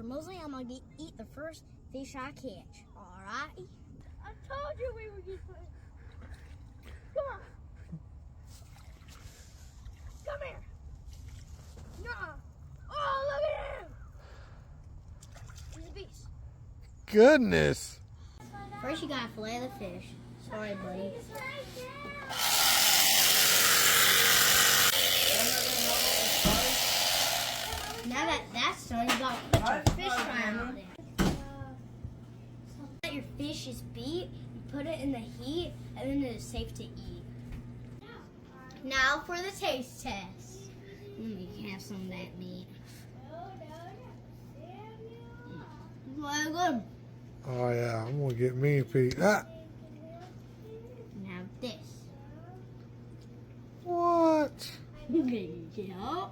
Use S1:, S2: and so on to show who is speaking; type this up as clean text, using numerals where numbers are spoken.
S1: For mostly, I'm gonna eat the first fish I catch. All right.
S2: I told you we would get fish. Come on. Come here. No. Oh, look at him. He's a beast.
S3: Goodness.
S1: First, you gotta fillet the fish. Sorry, buddy. Now that that's done, you gotta put your fish fry out there. Let your fish is beat, you put it in the heat, and then it is safe to eat. Now for the taste test. Let me have some of that meat. Very good.
S3: Oh yeah, I'm gonna get me a piece. Ah.
S1: Now this.
S3: What?
S1: Yeah.